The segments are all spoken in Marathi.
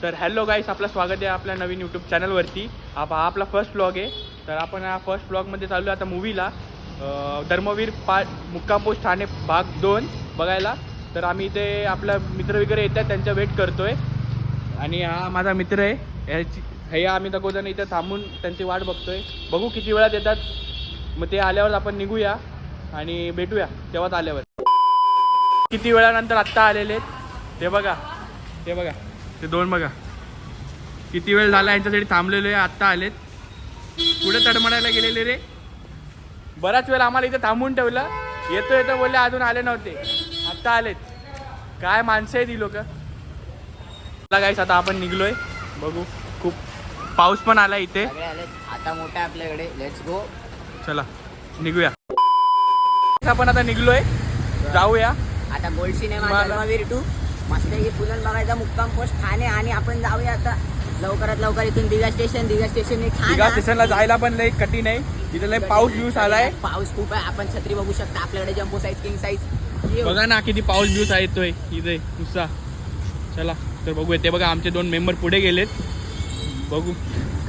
तर हॅलो गाईस, आपलं स्वागत आहे आपल्या नवीन यूट्यूब चॅनलवरती. हा आपला फर्स्ट व्लॉग आहे. तर आपण हा फर्स्ट व्लॉगमध्ये चाललो आता मूवीला, धर्मवीर मुक्काम पोस्ट ठाणे भाग 2 बघायला. तर आम्ही इथे आपला मित्र वगैरे येतात, त्यांचा वेट करतोय. आणि हा माझा मित्र आहे, हे आम्ही दोघंजण इथं थांबून त्यांची वाट बघतोय. बघू किती वेळात येतात, मग ते आल्यावर आपण निघूया आणि भेटूया तेव्हाच आल्यावर. किती वेळानंतर आत्ता आलेले आहेत ते बघा, ते बघा, ते दोन बघा. किती वेळ झाला यांच्यासाठी थांबलेलो आहे, आत्ता आलेत. पुढे तडमडायला गेलेले रे. बराच वेळ आम्हाला इथे थांबून ठेवलं, येतो येतो बोलले, अजून आले नव्हते, आत्ता आलेत. काय माणसं आहेत ही लोक. गाईस आता आपण निघलोय, बघू. खूप पाऊस पण आला इथे, आता मोठा आपल्याकडे. लेट्स गो, चला निघूया. आपण आता निघलोय, जाऊया आता गोल्ड सिनेमा धर्मवीर 2 मस्त की पुलन बघायचा. मुक्काम पोस्ट ठाणे आणि आपण जाऊया आता लवकरात लवकर इथून दिघा स्टेशन दिघा स्टेशनला जायला पण लई कठीण आहे, इथे लई पाऊस बिऊस आलाय. पाऊस खूप आहे. आपण छत्री बघू शकता आपल्याकडे, जम्बो साईज, किंग साईज. बघा ना किती पाऊस बिऊस येतोय इथे नुसता. चला तर बघूया. ते बघा आमचे 2 मेंबर पुढे गेलेत, बघू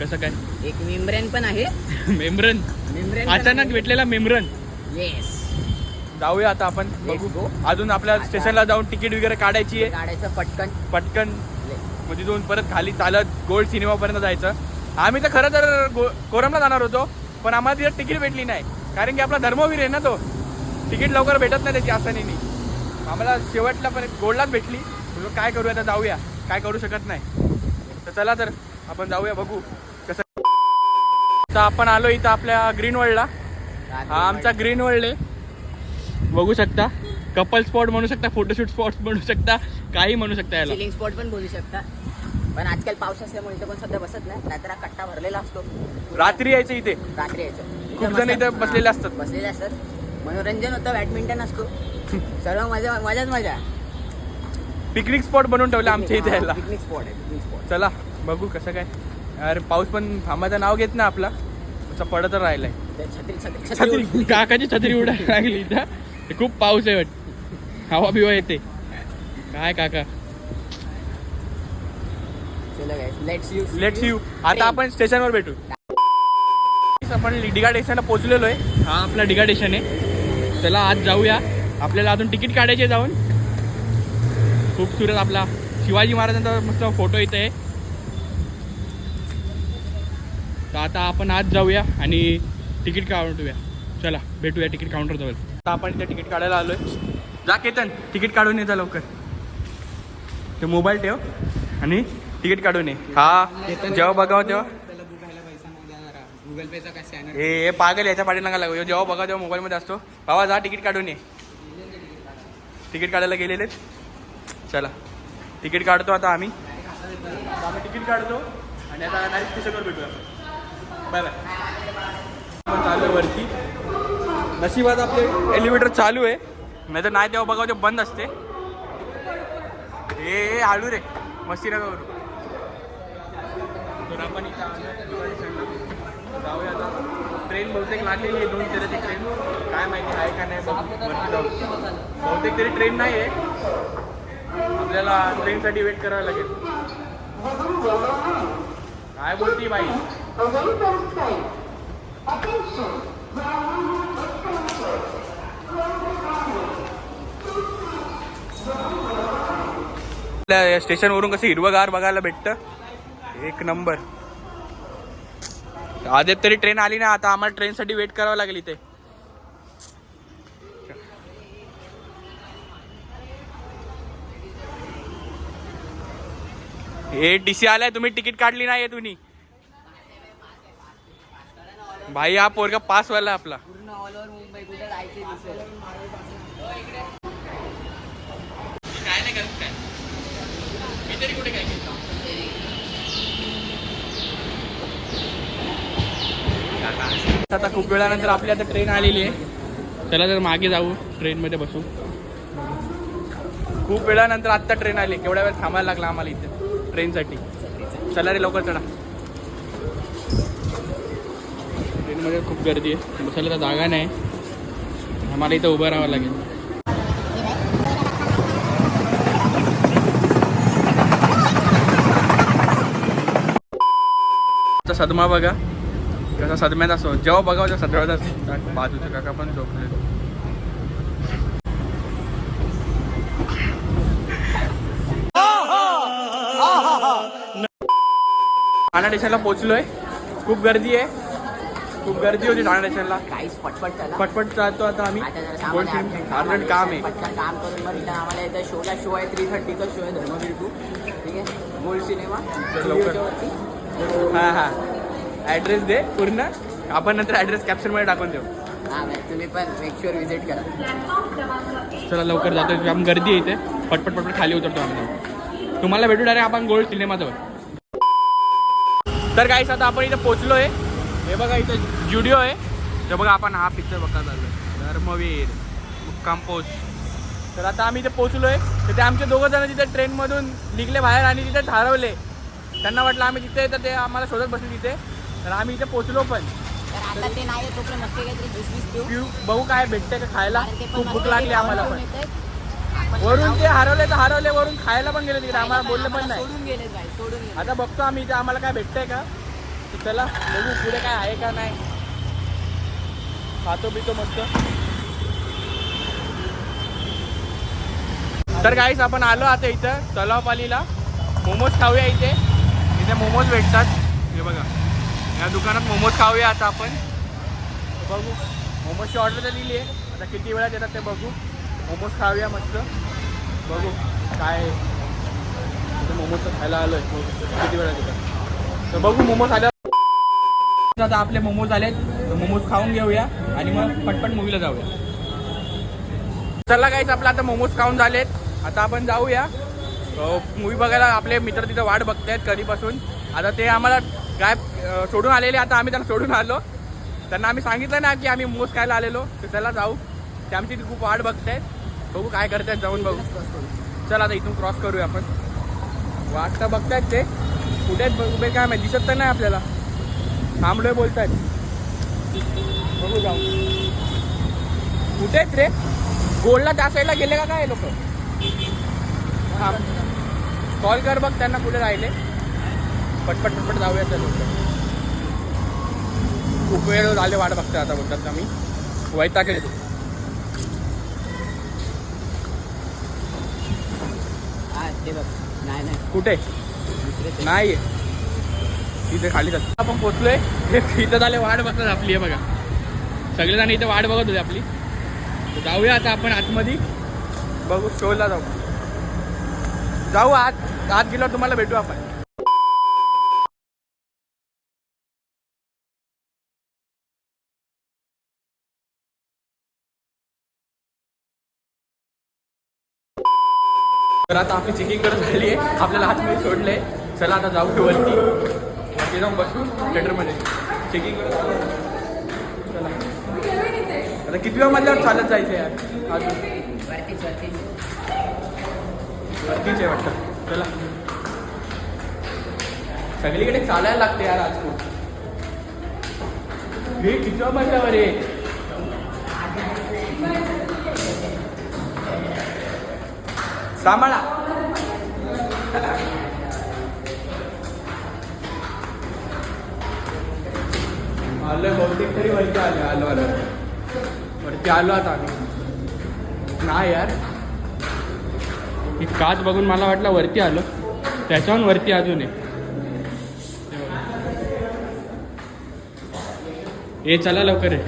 कसं काय. एक मेम्ब्रेन पण आहे. मेम्ब्रेन अचानक भेटलेला मेम्ब्रेन. येस, जाऊया आता आपण, बघू. अजून आपल्या स्टेशनला जाऊन तिकीट वगैरे काढायची आहे. काढायचं पटकन मग तिथून परत खाली चालत गोल्ड सिनेमापर्यंत जायचं. आम्ही तर खरं तर कोरमला जाणार होतो, पण आम्हाला तिथे तिकीट भेटली नाही, कारण की आपला धर्मवीर आहे ना, तो तिकीट लवकर भेटत नाही त्याची आसानीने. आम्हाला शेवटला पण गोल्डलाच भेटली. काय करूया आता, जाऊया, काय करू शकत नाही. तर चला तर आपण जाऊया, बघू कसं. आता आपण आलो इथं आपल्या ग्रीन वर्ल्डला. हा आमचा ग्रीन वर्ल्ड आहे, बघू शकता. कपल स्पॉट म्हणू शकता, फोटोशूट स्पॉट म्हणू शकता, काही म्हणू शकता, याला चिलिंग स्पॉट पण बोलू शकता. पण आजकाल पाऊस असल्यामुळे इथे पण सध्या बसत नाही, नाहीतर हा कट्टा भरलेला असतो. रात्री यायचं इथे, रात्री यायचं. खूप जण इथे बसलेले असतात. मनोरंजन होतं, बॅडमिंटन असतो, सर्व मजाच मजा. पिकनिक स्पॉट बनवून ठेवले आमच्या इथे यायला. पिकनिक स्पॉट आहे, पिकनिक स्पॉट. चला बघू कसं काय. अरे पाऊस पण थांबायचं नाव घेत ना आपला, तसं पडत राहिलाय. छत्री काकाची छत्री उडायला लागली इथं. खूप पाऊस आहे, वाट हवा बिवा येते काय काका. Let's you. आता आपण स्टेशनवर भेटू. आपण दिघा स्टेशनला पोहोचलेलो आहे. हा आपला दिघा स्टेशन आहे. चला आज जाऊया. आपल्याला अजून तिकीट काढायचे जाऊन. खूपसूरत आपला शिवाजी महाराजांचा मस्त फोटो इथे आहे. तर आता आपण आज जाऊया आणि तिकीट काढूया. चला भेटूया तिकीट काउंटरजवळ. आता आपण इथे तिकीट काढायला आलोय. जा केतन, तिकीट काढून ये जा लवकर. ते मोबाईल ठेव आणि तिकीट काढून ये. हा जेव्हा बघावं तेव्हा गुगल पेचा काय स्कॅनर. हे पागल, याच्या पाठी नका लागू. जेव्हा बघा तेव्हा मोबाईलमध्ये असतो. बाबा जा तिकीट काढून ये. तिकीट काढायला गेलेले. चला तिकीट काढतो आता आम्ही तिकीट काढतो आणि आता डायरेक्ट स्टेशनवर भेटूया. Bye bye. आपण चालू आहे वरती. नशिबात आपले एलिव्हेटर चालू आहे, नाही तर नाही तेव्हा बघा ते बंद असते. हे आलू रे, मस्ती नका करू. तर आपण इथं जाऊया आता. ट्रेन बहुतेक लागलेली आहे, 2 तेराची ट्रेन. काय माहिती आहे का नाही, वरती जाऊ. बहुतेक तरी ट्रेन नाही आहे, आपल्याला ट्रेनसाठी वेट करावं लागेल. काय बोलती बाई. स्टेशनवरून कसं हिरवगार बघायला भेटतं, एक नंबर. आधी तरी ट्रेन आली ना, आता आम्हाला ट्रेनसाठी वेट करावं लागेल इथे. हे टीसी आलाय, तुम्ही तिकीट काढली नाहीये तुम्ही. भाई हा पोरगा पास व्हायला आपला. पूर्ण ऑल ओव्हर मुंबई कुठे जायचे दिसेल. काय नाही करत, काय मी तरी कुठे काय केलं. आता खूप वेळानंतर आपली आता ट्रेन आलेली आहे. चला तर मागे जाऊ, ट्रेनमध्ये बसू. खूप वेळानंतर आत्ता ट्रेन आली. केवढ्या वेळ थांबायला लागला आम्हाला इथे ट्रेनसाठी. चला रे लवकर चढा. ट्रेनमध्ये खूप गर्दी आहे, बसायला तर जागा नाही. आम्हाला इथं उभं राहावं लागेल. सदमा बघा कसा सदम्यात असतो, जेव्हा बघावं तेव्हा सदम्यात असतो. बाजूचे काका पण झोपले. ठाणा स्टेशनला पोहोचलोय. खूप गर्दी आहे, खूप गर्दी होती ठाणा स्टेशनला. काहीच पटपट चला. पटपट चालतो आता आम्ही. आता जरा गोल्ड सामान सिनेमा अर्जंट काम आहे. पटकन काम करून मग रिटर्न आम्हाला इथं शो आहे 3:30चा शो आहे धर्मवीर 2. ठीक आहे, गोल्ड सिनेमा लवकर. वरती. हा ॲड्रेस दे पूर्ण, आपण नंतर ॲड्रेस कॅप्शनमध्ये टाकून देऊ. हा तुम्ही पण मेक शुअर विजिट करा. चला लवकर जातो, आम्ही गर्दी आहे इथे. पटपट पटपट खाली उतरतो आम्ही. तुम्हाला भेटू डायरेक्ट आपण गोल्ड सिनेमाजवळ. तर काहीच आता आपण इथे पोचलोय. हे बघा इथं ज्युडिओ आहे. ते बघा आपण हा पिक्चर बघता चाललोय, धर्मवीर मुक्काम पोस्ट. तर आता आम्ही इथे पोचलोय. तर ते आमचे दोघं जण तिथे ट्रेनमधून निघले बाहेर आणि तिथे ठरवले. त्यांना वाटलं आम्ही तिथे, तर ते आम्हाला शोधत बसले तिथे. तर आम्ही इथे पोचलो पण. तर आता ते नाही आहे तोपर्यंत मस्त काहीतरी ज्यूस पिऊ. बघू काय भेटतंय का खायला. कारण ते पण खूप मस्त भूक लागली आम्हाला पण. आपण वरून ते हरवले तर हरवले, वरून खायला पण गेले तिकडे. आम्हाला बोलले पण नाही. सोडून गेले बाई, सोडून गेले. आता बघतो आम्ही इथे आम्हाला काय भेटतंय का. तर चला बघू पुढे काय आहे का नाही. खातो पितो मस्त. तर काहीच आपण आलो आता इथं तलावपालीला. मोमोज खाऊया इथे. इथे मोमोज भेटतात. हे बघा या दुकानात मोमोज खाऊया आता आपण. बघू मोमोजची ऑर्डर तर दिली आहे. आता किती वेळात येतात ते बघू. मोमोज खाऊया मस्त. बघू काय मोमोज खायला आलो आहे. किती वेळात येतात तर बघू. मोमोज आल्या आता आपले मोमोज आलेत. तर मोमोज खाऊन घेऊया आणि मग पटपट मूवीला जाऊया. चला काहीच आपलं आता मोमोज खाऊन झालेत. आता आपण जाऊया मूवी बघायला. आपले मित्र तिथं वाट बघतायत कधीपासून. आता ते आम्हाला काय सोडून आलेले. आता आम्ही त्यांना सोडून आलो. त्यांना आम्ही सांगितलं ना की आम्ही मोमोज खायला आलेलो. तर चला जाऊ. ते आमची खूप वाट बघतायत. बघू काय करतायत, जाऊन बघू. चला आता इथून क्रॉस करूया आपण. वाट तर बघतायत ते कुठे उभे काय माहिती, दिसत तर नाही आपल्याला. थांबलोय बोलतायत. बघू जाऊ कुठेच रे. गोल्डला त्या साईडला गेले का काय लोक. कॉल कर बघ त्यांना कुठे राहिले. पटपट पटपट जाऊया त्या लोक. खूप वेळ झाले वाट बघताय. आता बोलतात का मी वैतागले. हा ते बघ. नाही कुठे दुसरे नाही इथे खाली जातो. आपण पोचलोय. इथं झाले वाट बघतात आपली. आहे बघा सगळेजण इथे वाट बघत होते आपली. तर जाऊया आता आपण आतमध्ये. बघू शोला जाऊ आत गेल्यावर तुम्हाला भेटू आपण. तर आता आपली चेकिंग करत झाली आहे. आपल्याला आतमध्ये सोडले. चला आता जाऊ वरती जाऊन बसू थिएटरमध्ये. चेकिंग करत चला. आता किती वेळ मधल्यावर चालत जायचं यार. अजून वरतीच आहे वाटतं. चला सगळीकडे चालायला लागते यार आज खूप. हे किती वेळ मधल्यावर आहे. सांभाळा. आलं बहुतेक तरी वरती आलो वरती आलो आता आम्ही. नाही यार ही काच बघून मला वाटलं वरती आलो. त्याच्याहून वरती अजून आहे. हे चला लवकर आहे.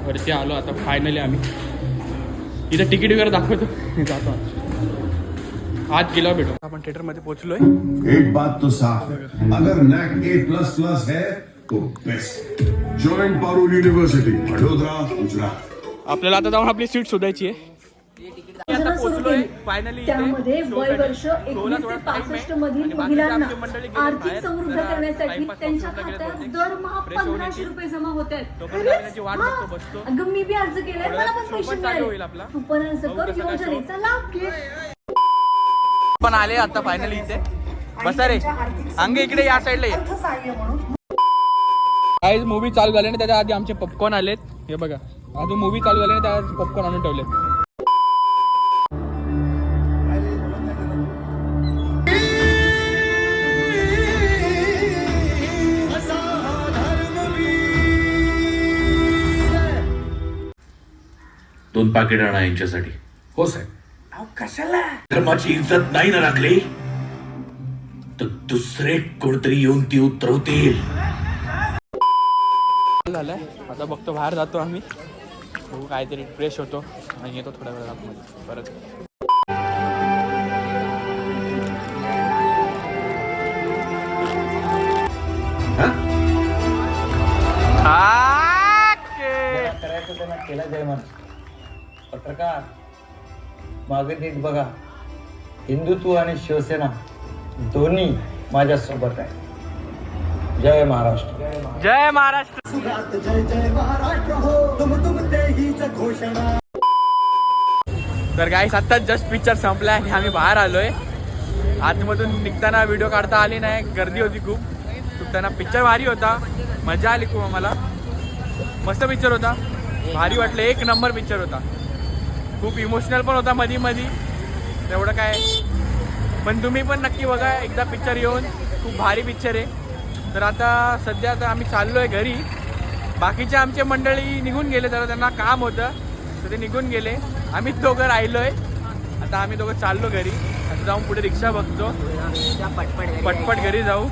वरती आलो आता फायनली आम्ही. इथं तिकीट वगैरे दाखवतो. जातो आज गेल्यावर भेटू. आपण थिएटरमध्ये पोहोचलोय. एक बात तो साफ है, अगर NAC A++ है तो best. Join Parul university, Vadodara, Gujarat. आपल्याला आता जाऊन आपली सीट शोधायची आहे. आता पोहोचलोय फायनली. त्यामध्ये वय वर्ष 21 ते 65 मधील महिलांना आर्थिक समृद्ध करण्यासाठी त्यांच्या खात्यात दरमहा 1500 रुपये जमा होत आहेत. अगं मी बी अर्ज केलाय, मला पण पैसे मिळाले. तू पण अर्ज कर योजनेचा लाभ घे. पण आले आता फायनली इथे. बसा रे अंगे इकडे या साईडला ये. काही मूवी चालू झाली ना त्याच्या आधी आमचे पॉपकॉर्न आलेत. हे बघा अजून मूवी चालू झाली ना त्या पॉपकॉर्न आणून ठेवले. 2 पाकिट आणा यांच्यासाठी. हो साहेब. अहो कशाला? धर्माची इज्जत नाही ना राखली तर दुसरे कोणतरी येऊन ती उतरवतील. झालंय आता बघतो, बाहेर जातो आम्ही, बघू काहीतरी फ्रेश होतो आणि येतो थोड्या वेळा आतमध्ये परत. करायचं त्यांना केला जय मन. पत्रकार मागे नीट बघा, हिंदुत्व आणि शिवसेना दोन्ही माझ्या सोबत आहे. जय महाराष्ट्र. जय महाराष्ट्र. तर गाईस आत्ताच जस्ट पिक्चर संपला आणि आम्ही बाहेर आलोय. आतमधून निघताना व्हिडिओ काढता आली नाही, गर्दी होती खूप. सुटताना पिक्चर भारी होता, मजा आली खूप आम्हाला. मस्त पिक्चर होता, भारी वाटलं, 1 नंबर पिक्चर होता. खूप इमोशनल पण होता मधी मधी, तेवढं काय. पण तुम्ही पण नक्की बघा एकदा पिक्चर येऊन, खूप भारी पिक्चर आहे. तर आता सध्या आता आम्ही चाललो आहे घरी. बाकीचे आमचे मंडळी निघून गेले, जरा त्यांना काम होतं तर ते निघून गेले. आम्ही दोघं राहिलो आहे. आता आम्ही दोघं चाललो घरी. आता जाऊन पुढे रिक्षा बघतो, पटपट घरी जाऊ.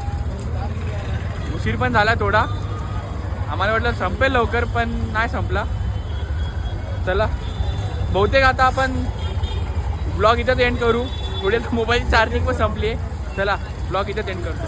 उशीर पण झाला थोडा, आम्हाला वाटलं संपेल लवकर पण नाही संपला. चला बहुतेक आता आपण ब्लॉग इथंच एंड करू. थोडी मोबाईलची चार्जिंग पण संपली आहे. चला ब्लॉग इथंच एंड करतो.